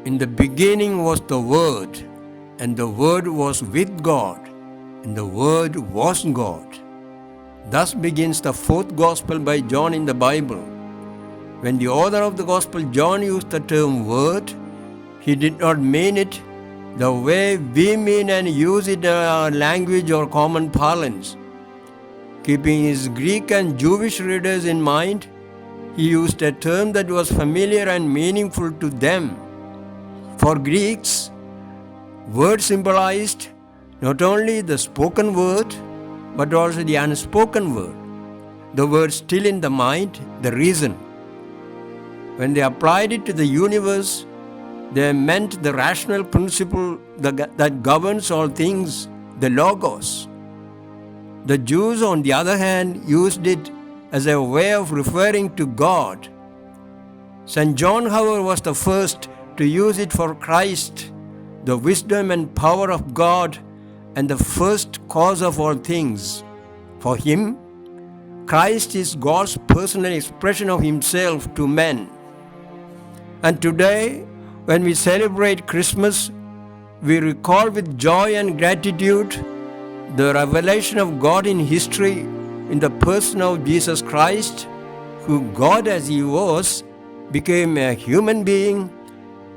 In the beginning was the Word, and the Word was with God, and the Word was God. Thus begins the fourth Gospel by John in the Bible. When the author of the Gospel John used the term Word, he did not mean it the way we mean and use it in our language or common parlance. Keeping his Greek and Jewish readers in mind, he used a term that was familiar and meaningful to them. For Greeks, word symbolized not only the spoken word, but also the unspoken word. The word still in the mind, the reason. When they applied it to the universe, they meant the rational principle that governs all things, the Logos. The Jews, on the other hand, used it as a way of referring to God. St. John, however, was the first to use it for Christ, the wisdom and power of God, and the first cause of all things. For him, Christ is God's personal expression of himself to men. And today, when we celebrate Christmas, we recall with joy and gratitude the revelation of God in history in the person of Jesus Christ, who, God as he was, became a human being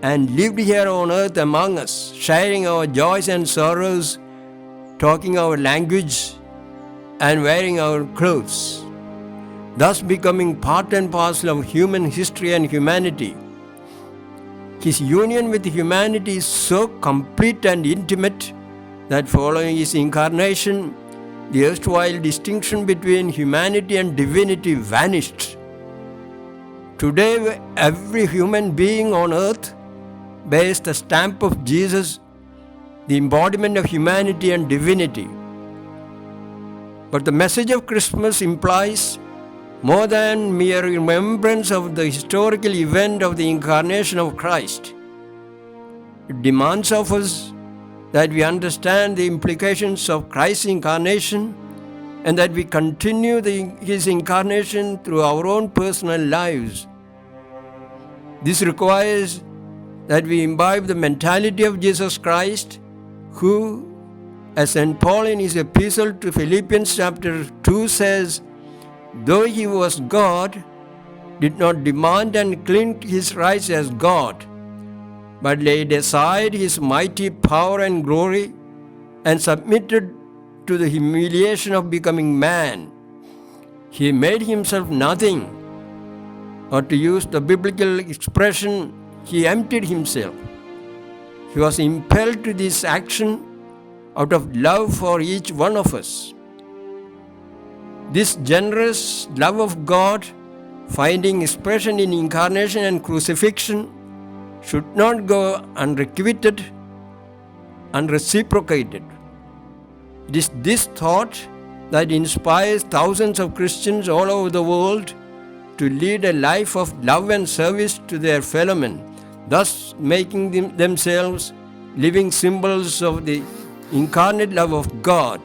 and lived here on earth among us, sharing our joys and sorrows, talking our language, and wearing our clothes, thus becoming part and parcel of human history and humanity. His union with humanity is so complete and intimate that following his incarnation, the erstwhile distinction between humanity and divinity vanished. Today, every human being on earth bears the stamp of Jesus, the embodiment of humanity and divinity. But the message of Christmas implies more than mere remembrance of the historical event of the incarnation of Christ. It demands of us that we understand the implications of Christ's incarnation and that we continue his incarnation through our own personal lives. This requires that we imbibe the mentality of Jesus Christ, who, as St. Paul in his epistle to Philippians chapter 2 says, though he was God, did not demand and cling to his rights as God, but laid aside his mighty power and glory and submitted to the humiliation of becoming man. He made himself nothing, or to use the biblical expression, he emptied himself. He was impelled to this action out of love for each one of us. This generous love of God, finding expression in incarnation and crucifixion, should not go unrequited, unreciprocated. It is this thought that inspires thousands of Christians all over the world to lead a life of love and service to their fellow men, thus making themselves living symbols of the incarnate love of God.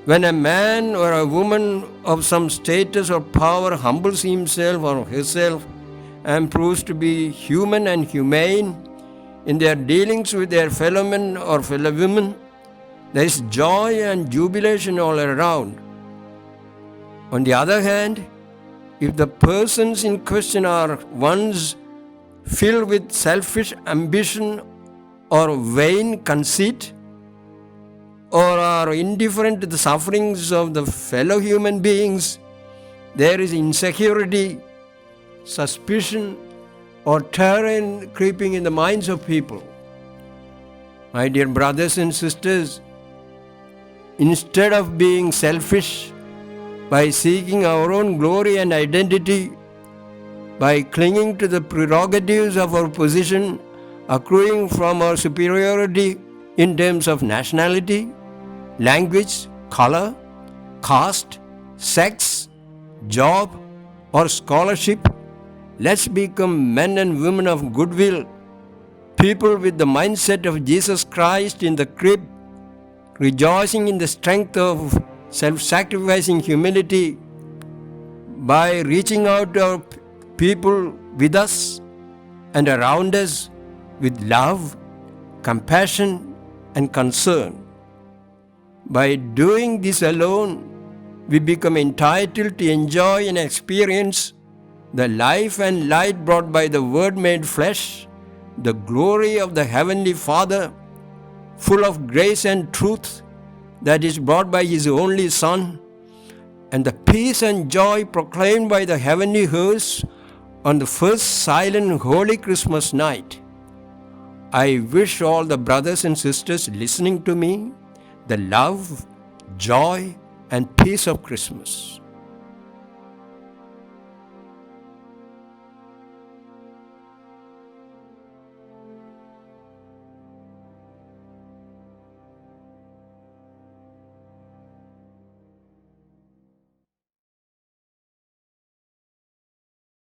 When a man or a woman of some status or power humbles himself or herself and proves to be human and humane in their dealings with their fellow men or fellow women, there is joy and jubilation all around. On the other hand, if the persons in question are ones filled with selfish ambition or vain conceit, or are indifferent to the sufferings of the fellow human beings, there is insecurity, suspicion, or terror creeping in the minds of people. My dear brothers and sisters, instead of being selfish by seeking our own glory and identity, by clinging to the prerogatives of our position accruing from our superiority in terms of nationality, language, color, caste, sex, job, or scholarship, let's become men and women of goodwill, people with the mindset of Jesus Christ in the crib, rejoicing in the strength of self-sacrificing humility by reaching out people with us and around us with love, compassion, and concern. By doing this alone, we become entitled to enjoy and experience the life and light brought by the Word made flesh, the glory of the Heavenly Father, full of grace and truth, that is brought by His only Son, and the peace and joy proclaimed by the heavenly hosts on the first silent holy Christmas night. I wish all the brothers and sisters listening to me the love, joy, and peace of Christmas.